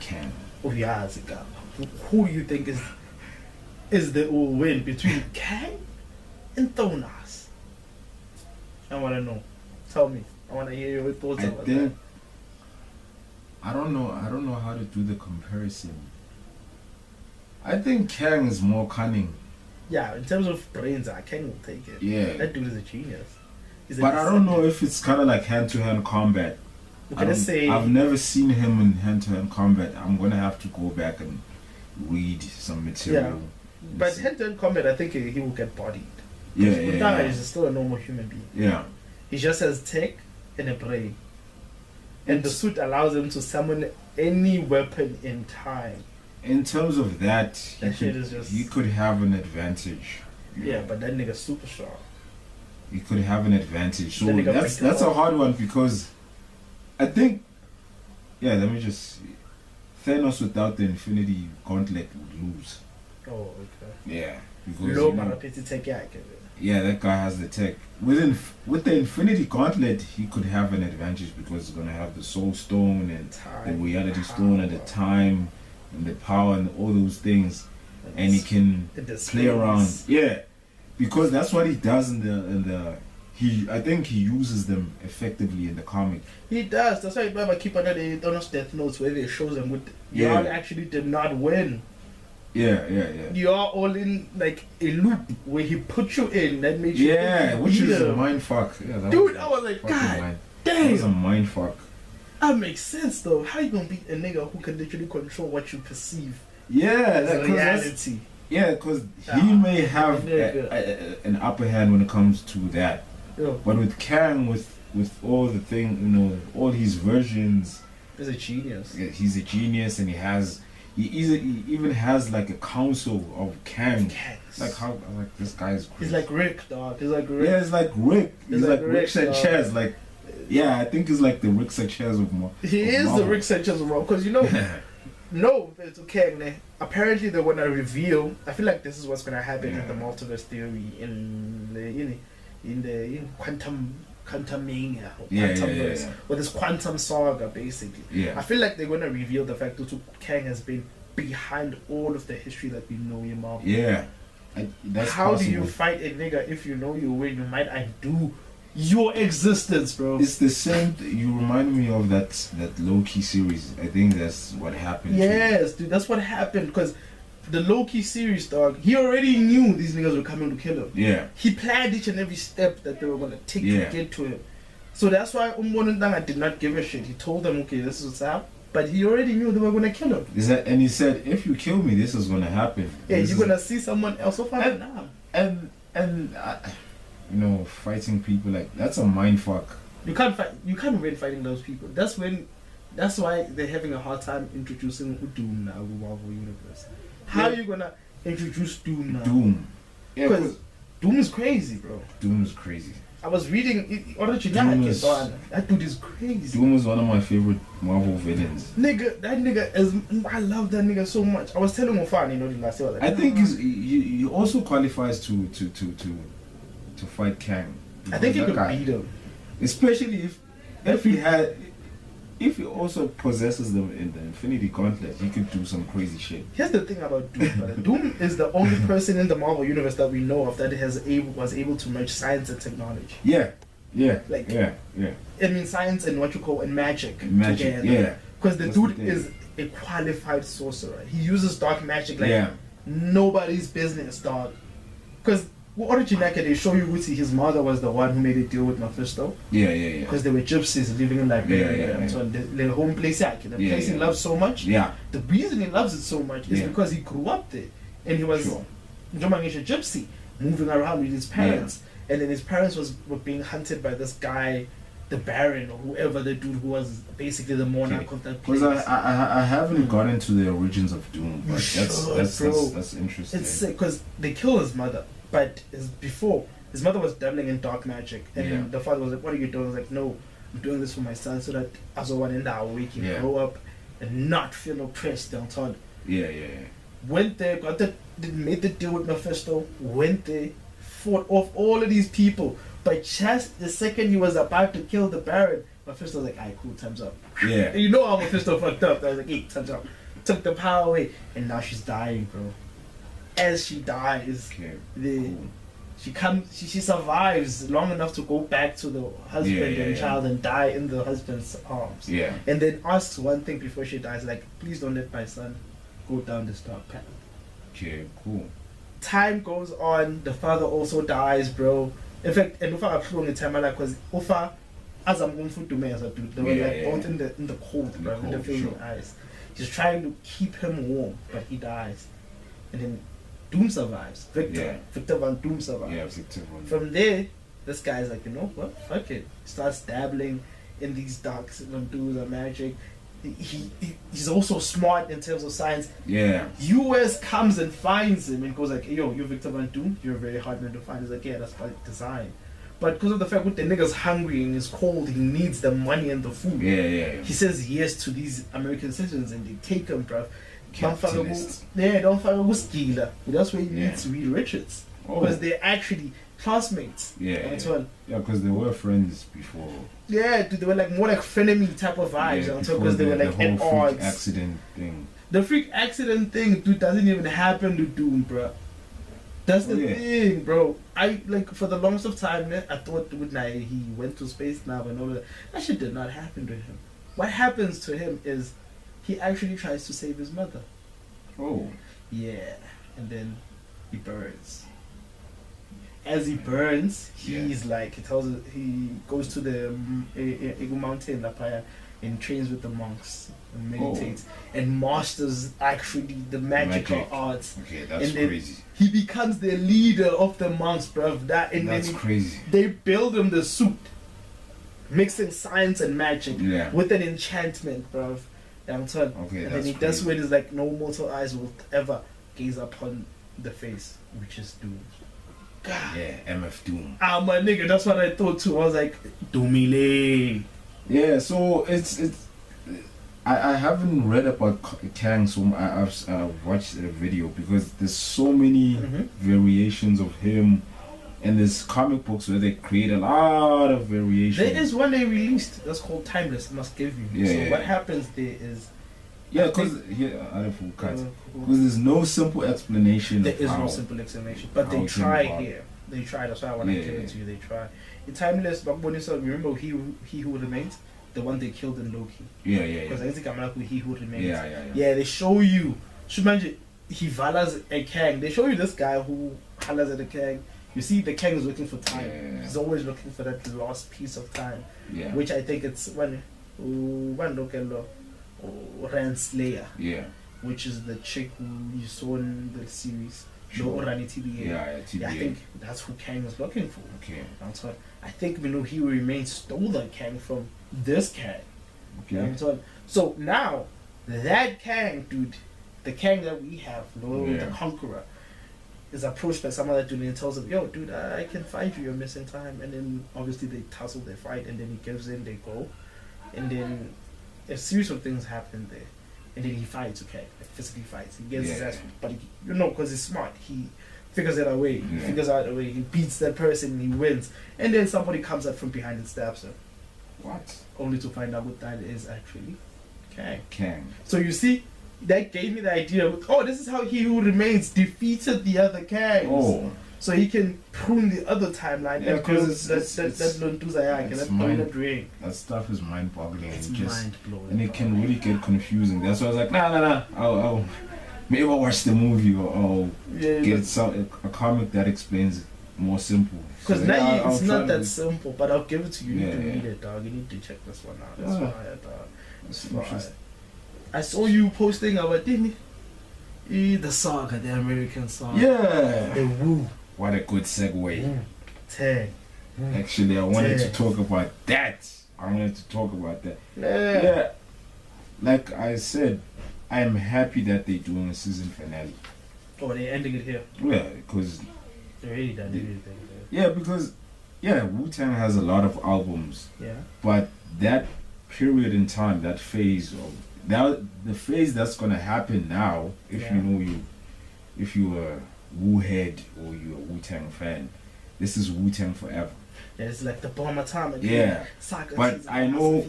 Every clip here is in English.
Can. Oh yeah, who do you think is the win between Kang and Thonas? I want to know. Tell me. I want to hear your thoughts about that. I don't know how to do the comparison. I think Kang is more cunning. Yeah, in terms of brains, Kang will take it. Yeah. That dude is a genius. But I don't know if it's kind of like hand-to-hand combat. I've never seen him in hand-to-hand combat. I'm going to have to go back and read some material. Yeah. But hand-to-hand combat, I think he will get bodied. Yeah. He's still a normal human being. Yeah. He just has tech and a brain. And the suit allows him to summon any weapon in time. In terms of that, he could have an advantage. Yeah, but that nigga's super strong. He could have an advantage. So that's a hard one because I think, let me just see. Thanos without the Infinity Gauntlet would lose. Oh, okay. Yeah. Because yeah, that guy has the tech. With the Infinity Gauntlet, he could have an advantage because he's gonna have the Soul Stone and the Reality Stone and the time and the power and all those things, and he can play around. Yeah, because that's what he does in the. I think he uses them effectively in the comic. He does. That's why you remember keep under the Thanos Death Notes where it shows them with y'all actually did not win. Yeah. You are all in like a loop where he put you in that makes you which is a mind fuck. Yeah, dude, I was like, God damn. That was a mind fuck. That makes sense though. How you gonna beat a nigga who can literally control what you perceive? Yeah, that's reality. Yeah, because he may have an upper hand when it comes to that. Yeah. But with Kang, with all the thing, all his versions, he's a genius. Yeah, he's a genius, and he even has like a council of Kang. Like this guy's crazy. He's like Rick, dog. He's like Rick. Yeah, it's like Rick. He's like Rick Sanchez. Like, yeah, I think he's like the Rick Sanchez of Marvel. He is the Rick Sanchez of Marvel because no, it's okay. Apparently they're gonna reveal. I feel like this is what's gonna happen in the multiverse theory in the quantum mania or quantumverse or this quantum saga basically. Yeah. I feel like they're gonna reveal the fact that Kang has been behind all of the history that we know in Marvel. Yeah. That's how possible. Do you fight a nigga if you know you win? You might undo your existence, bro. It's the same. You remind me of that Loki series. I think that's what happened. Yes, dude, that's what happened because the Loki series, dog, he already knew these niggas were coming to kill him. Yeah. He planned each and every step that they were going to take to get to him. So that's why Umbonandanga did not give a shit. He told them, okay, this is what's up. But he already knew they were going to kill him. And he said, if you kill me, this is going to happen. Yeah, you're going to see someone else. So far now. And fighting people, like, that's a mind fuck. You can't win fighting those people. That's why they're having a hard time introducing Doom now in the Marvel Universe. How are you gonna introduce Doom now? Doom. Yeah, because Doom is crazy, bro. Doom is crazy. I was reading that dude is crazy. Doom is one of my favorite Marvel villains. Nigga, that nigga is. I love that nigga so much. I was telling Mofan, the last year. I think he also qualifies to fight Kang. I think he could beat him, especially if he also possesses them in the Infinity Gauntlet, he could do some crazy shit. Here's the thing about Doom, brother. Doom is the only person in the Marvel universe that we know of that was able to merge science and technology. Yeah. I mean, science and what you call magic together. Yeah. Because the dude is a qualified sorcerer. He uses dark magic like nobody's business, dog. Because originally they show you his mother was the one who made a deal with Mephisto. Yeah. Because they were gypsies living in Liberia. So the home place, the place he loves so much. Yeah. The reason he loves it so much is because he grew up there. And he was a gypsy, moving around with his parents. Yeah. And then his parents were being hunted by this guy, the Baron, or whoever the dude who was basically the monarch of that place. Because I haven't gotten into the origins of Doom, but that's interesting. It's sick because they kill his mother. But before, his mother was dabbling in dark magic. And the father was like, what are you doing? I was like, no, I'm doing this for my son so that as a one in that week he can grow up and not feel oppressed downtown. Yeah. Went there, made the deal with Mephisto, went there, fought off all of these people But just the second he was about to kill the Baron, Mephisto was like, alright, cool, time's up. Yeah. You know how Mephisto fucked up. I was like, hey, time's up. Took the power away, and now she's dying, bro. As she dies, she survives long enough to go back to the husband and child and die in the husband's arms. Yeah. And then asks one thing before she dies, like, please don't let my son go down this dark path. Okay, cool. Time goes on, the father also dies, bro. In fact, and Ufa appeared in time because Ufa, as I'm going to me as a dude, they were both in the cold, bro, in the freezing ice. He's trying to keep him warm, but he dies. And then Doom survives. Victor Van Doom survives. Yeah, Victor Van Doom. From there, this guy's like, you know what? Fuck it. Starts dabbling in these dark dudes and magic. He's also smart in terms of science. Yeah. US comes and finds him and goes like, yo, you're Victor Van Doom. You're a very hard man to find. He's like, yeah, that's by design. But because of the fact that the nigga's hungry and he's cold, he needs the money and the food. Yeah. He says yes to these American citizens and they take him, bruv. Capitalist. Don't fuck with Skila. That's where he meets Reed Richards. Oh. Because they're actually classmates. Yeah, because they were friends before. Yeah, dude, they were like more like frenemy type of vibes. Because they were like the at whole odds. Freak accident thing. The freak accident thing, dude, doesn't even happen to Doom, bro. That's the thing, bro. I like for the longest of time, I thought he went to space now and all that. That shit did not happen to him. What happens to him is he actually tries to save his mother. Oh. Yeah, and then he burns. As he burns, he's like he goes to the mountain up higher and trains with the monks and meditates and masters actually the magical arts. Okay, that's crazy. He becomes the leader of the monks, bruv. That's crazy. They build him the suit, mixing science and magic with an enchantment, bruv. I'm telling. Okay, and then that's when it's like no mortal eyes will ever gaze upon the face, which is Doom. God. Yeah, MF Doom. My nigga, that's what I thought too. I was like, Doomile. Yeah, so it's I haven't read about Kang, so I've watched a video because there's so many variations of him, and there's comic books where they create a lot of variations. There is one they released that's called Timeless. I must give you. So what happens there is. Yeah, because because there's no simple explanation. There is no simple explanation, but they try here. They try. That's why I want to give it to you. They try. In Timeless, remember he who remains, the one they killed in Loki. Yeah. Because I think I'm like he who remains. Yeah. They show you. Should imagine he valas a Kang. They show you this guy who hollers at the Kang. You see, the Kang is looking for time. Yeah. He's always looking for that lost piece of time. Yeah. Which I think it's one look at Renslayer, which is the chick who you saw in the series, Rani TBA. TBA. I think that's who Kang is looking for. Okay. That's what I think. He remains stole the Kang from this Kang. Okay. So now that Kang, dude, the Kang that we have, the Conqueror, is approached by some other dude and tells him, "Yo, dude, I can find you. You're missing time." And then obviously they tussle, they fight, and then he gives in, they go, and then a series of things happen there, and then he fights. Okay, like physically fights. He gets his ass, but because he's smart, he figures it out a way. He figures out a way. He beats that person, and he wins. And then somebody comes up from behind and stabs him. What? Only to find out what that is actually Kang. So you see, that gave me the idea of, this is how He Who Remains defeated the other Kangs. Oh. So he can prune the other timeline. Yeah, because that stuff is mind-boggling. It's mind-blowing. And it can really get confusing. That's why I was like, nah. I'll maybe I'll watch the movie or I'll get a comic that explains it more simple. Because now it's not that simple, but I'll give it to you. You need it, dog. You need to check this one out. That's fire, dog. That's fire. I saw you posting about the saga, the American saga. Yeah. The Woo. What a good segue. Tag. Actually, I wanted to talk about that. Yeah. Like I said, I am happy that they're doing a season finale. Oh, they're ending it here? Yeah, because... They already done everything. Yeah, because... Yeah, Wu-Tang has a lot of albums. Yeah. But that period in time, that phase of... the phase that's going to happen now, if you're a Wu head or you're a Wu-Tang fan, this is Wu-Tang forever. It's like the bomber time again. Yeah. But I know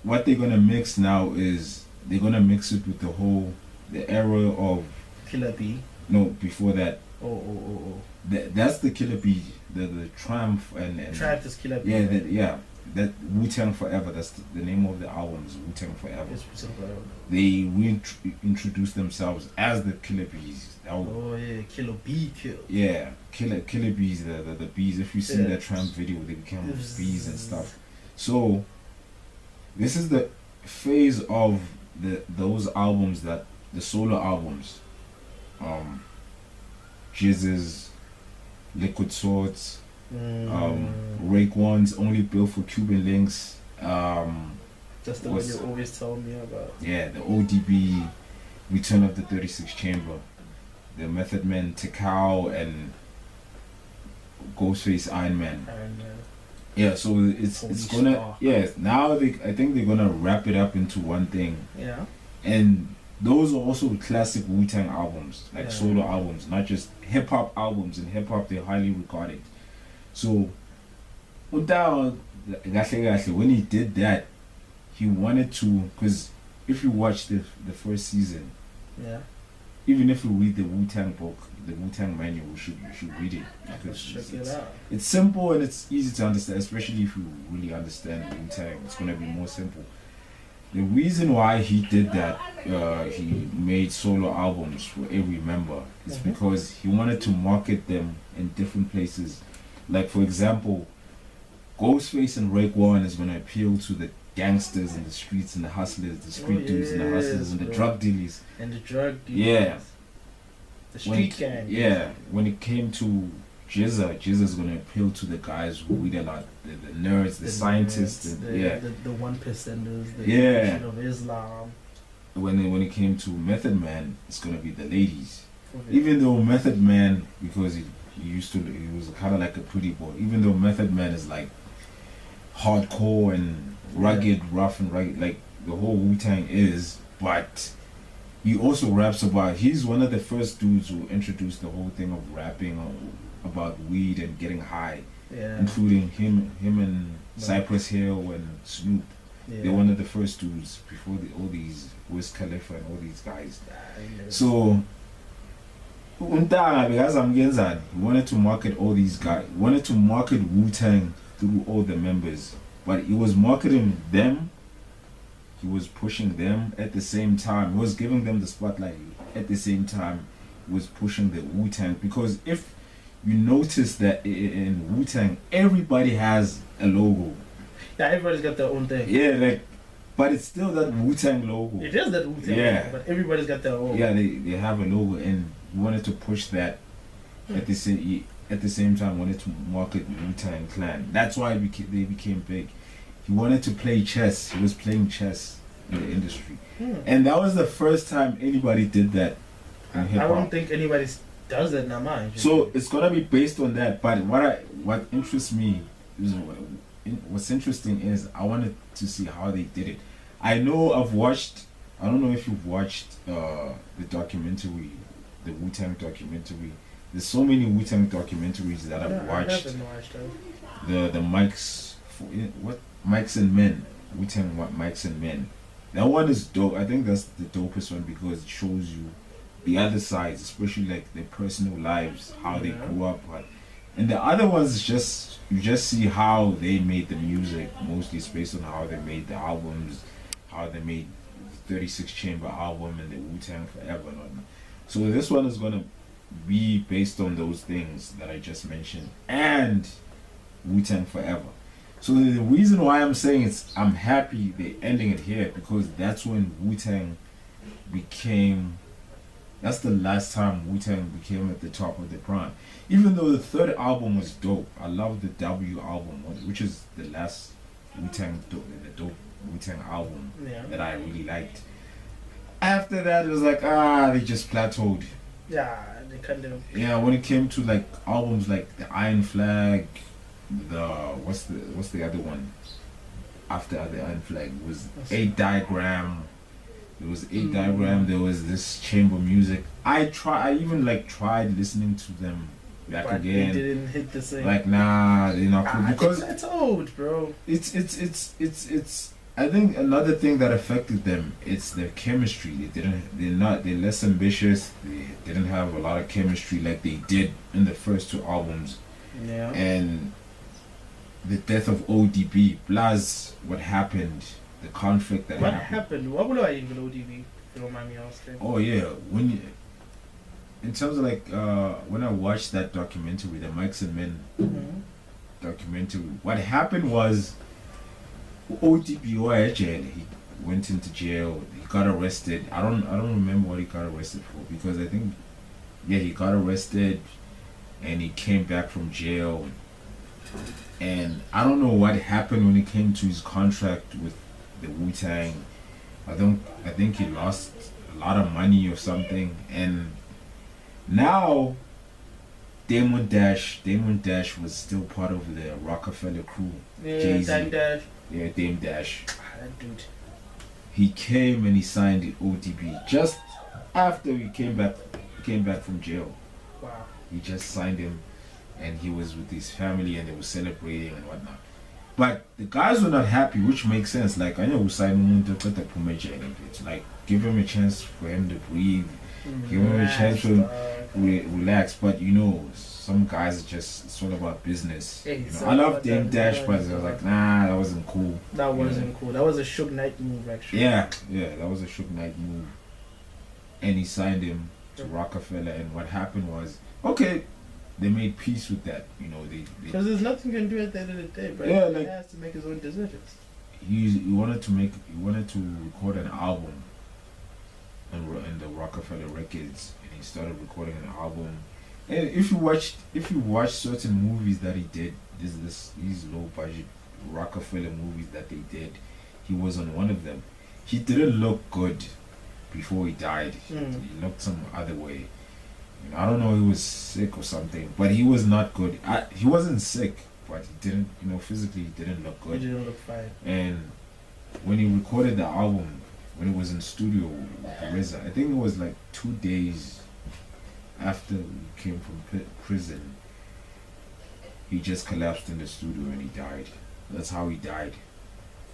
what they're gonna mix now is they're gonna mix it with the era of Killer B. No, before that. Oh. That's the Killer B, the Triumph and Triumph is Killer B. Yeah, right? That Wu-Tang Forever. That's the name of the album is Wu-Tang Forever. They reintroduced themselves as the Killer Bees. Killer B kill. Yeah, Killer Bees, the bees. If you see that Triumph video, they became bees and stuff. So this is the phase of those albums, that the solo albums, Jizz's, Liquid Swords, Rake One's Only Built for Cuban Links. That's the one you always tell me about. Yeah, the ODB, Return of the 36 Chamber, the Method Man, Tikau, and Ghostface Iron Man. Yeah, so it's gonna now I think they're gonna wrap it up into one thing. Yeah. And those are also classic Wu-Tang albums, like solo albums, not just hip hop albums. In hip hop, they're highly regarded. So, when he did that, he wanted to, because if you watch the first season, even if you read the Wu-Tang book, the Wu-Tang manual, you should read it. Check it out. It's simple and it's easy to understand, especially if you really understand Wu-Tang. It's gonna be more simple. The reason why he did that, he made solo albums for every member, is because he wanted to market them in different places. Like, for example, Ghostface and Rake One is going to appeal to the gangsters in the streets and the hustlers, the street dudes and the hustlers and the drug dealers. And the drug dealers. Yeah. The street gang. Yeah. When it came to Jizza's going to appeal to the guys who read a lot, the nerds, the scientists, the 1%ers, the Nation of Islam. When it came to Method Man, it's going to be the ladies. Even though Method Man, because he was kind of like a pretty boy, even though Method Man is like hardcore and rugged, rough and rugged, like the whole Wu-Tang is, but he also raps about, he's one of the first dudes who introduced the whole thing of rapping about weed and getting high, including him and Cypress Hill and Snoop. They're one of the first dudes before all these Wiz Khalifa and all these guys. So he wanted to market all these guys, wanted to market Wu-Tang through all the members, but he was marketing them, he was pushing them at the same time, he was giving them the spotlight at the same time, he was pushing the Wu-Tang. Because if you notice that in Wu-Tang, everybody has a logo. Yeah, everybody's got their own thing. Yeah, but it's still that Wu-Tang logo. It is that Wu-Tang logo, but everybody's got their own. Yeah, they have a logo, and we wanted to push that at the same time, wanted to market Wu-Tang Clan. That's why they became big. He wanted to play chess. He was playing chess in the industry. And that was the first time anybody did that in hip-hop. I don't think anybody does that now, man. So it's gonna be based on that. But what interests me is, what's interesting is I wanted to see how they did it. I know I don't know if you've watched the documentary, the Wu-Tang documentary. There's so many Wu-Tang documentaries that I've watched. I haven't watched them. The Mics and Men, Wu-Tang Mics and Men. That one is dope. I think that's the dopest one because it shows you the other sides, especially like their personal lives, how they grew up. And the other ones is you just see how they made the music. Mostly it's based on how they made the albums, how they made the 36 Chamber album and the Wu-Tang Forever and whatnot. So this one is gonna be based on those things that I just mentioned and Wu-Tang Forever. So the reason why I'm saying I'm happy they're ending it here, because that's when Wu-Tang became, that's the last time Wu-Tang became at the top of the prime. Even though the third album was dope, I love the W album, which is the last Wu-Tang, the dope Wu-Tang album that I really liked. After that, it was like, they just plateaued. Yeah, they kind of. Yeah, when it came to like albums like the Iron Flag, what's the other one after the Iron Flag was 8 Diagram. There was 8 Diagram. There was this Chamber Music. I even tried listening to them back but again. They didn't hit the same. Like nah, they're not cool because that's old, bro. It's. I think another thing that affected them it's their chemistry. They're less ambitious. They didn't have a lot of chemistry like they did in the first two albums. Yeah. And the death of ODB plus what happened, the conflict that happened. What happened? What would I even ODB? If you don't mind me asking. Oh yeah, in terms of like when I watched that documentary, the Mikes and Men documentary, what happened was ODB was jail. He went into jail. He got arrested. I don't remember what he got arrested for because I think he got arrested and he came back from jail. And I don't know what happened when it came to his contract with the Wu-Tang. I think he lost a lot of money or something. And now Damon Dash was still part of the Rockefeller crew. Yeah, Dame Dash. Yeah, Dame Dash. That dude. He came and he signed the ODB just after he came back from jail. Wow. He just signed him, and he was with his family, and they were celebrating and whatnot. But the guys were not happy, which makes sense. Like I know we signed him to like give him a chance for him to breathe, give him a chance to relax. But you know, some guys are just it's all about business. Yeah, you know, I love Dame Dash, but I was like, nah, that wasn't cool. That wasn't cool. That was a Suge Knight move, actually. Yeah, that was a Suge Knight move. And he signed him to Rockefeller, and what happened was, okay, they made peace with that. You know, because there's nothing you can do at the end of the day, but yeah, he has to make his own decisions. He wanted to record an album in the Rockefeller Records, and he started recording an album. And if you watch certain movies that he did, these low budget Rockefeller movies that they did, he was on one of them. He didn't look good before he died. He looked some other way. You know, I don't know, he was sick or something, but he was not good. He wasn't sick, but he didn't, physically he didn't look good. He didn't look fine. And when he recorded the album, when it was in studio with RZA, I think it was like 2 days after he came from prison, he just collapsed in the studio and he died. That's how he died.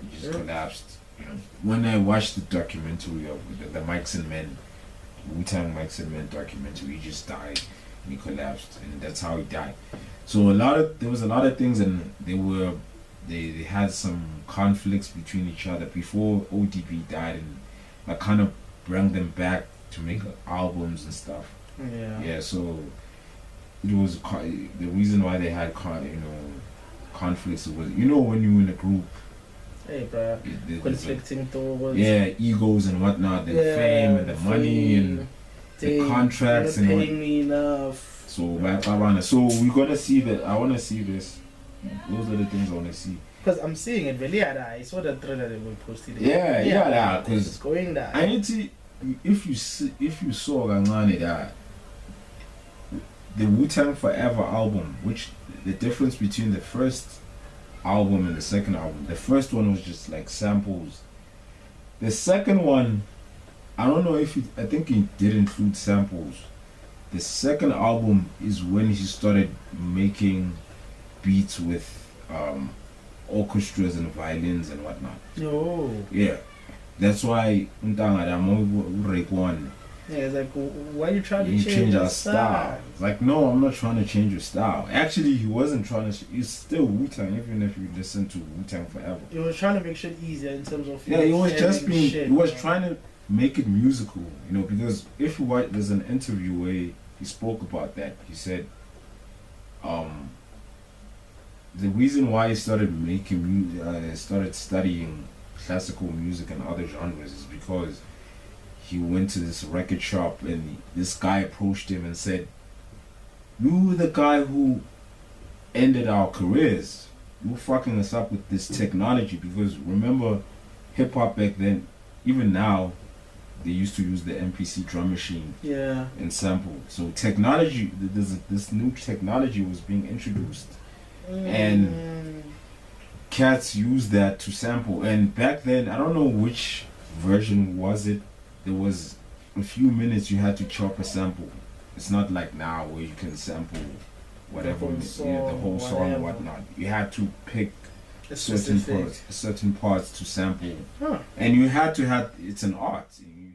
He just collapsed. You know, when I watched the documentary of the Mikes and Men, Wu-Tang Mikes and Men documentary, he just died and he collapsed, and that's how he died. So there was a lot of things, and they had some conflicts between each other before ODB died, and that kind of brought them back to make albums and stuff. Yeah, so it was the reason why they had conflicts was, when you're in a group, hey bro, conflicting thoughts, egos and whatnot, the fame and the money and the contracts and paying me enough. So we're gonna see that. I want to see this. Those are the things I want to see. Because I'm seeing it really. I saw the trailer they were posted. Yeah. Because it's going there. I need to. If you saw that the Wu-Tang Forever album, which the difference between the first album and the second album, the first one was just like samples. The second one, I don't know I think he did include samples. The second album is when he started making beats with orchestras and violins and whatnot. Oh. Yeah. That's why yeah, it's like, why are you trying to change our style? Like, no, I'm not trying to change your style. Actually, he wasn't trying to. It's still Wu-Tang, even if you listen to Wu-Tang Forever. He was trying to make shit easier in terms of. Yeah, he was just being. He was trying to make it musical, because if you watch, there's an interview where he spoke about that. He said, the reason why he started started studying classical music and other genres is because he went to this record shop and this guy approached him and said, "You the guy who ended our careers. You're fucking us up with this technology." Because remember, hip hop back then, even now, they used to use the MPC drum machine and sample. So technology, this new technology was being introduced, and cats used that to sample. And back then, I don't know which version was it. There was a few minutes you had to chop a sample. It's not like now where you can sample whatever, the whole song and whatnot. You had to pick certain parts to sample, and you had to have. It's an art. You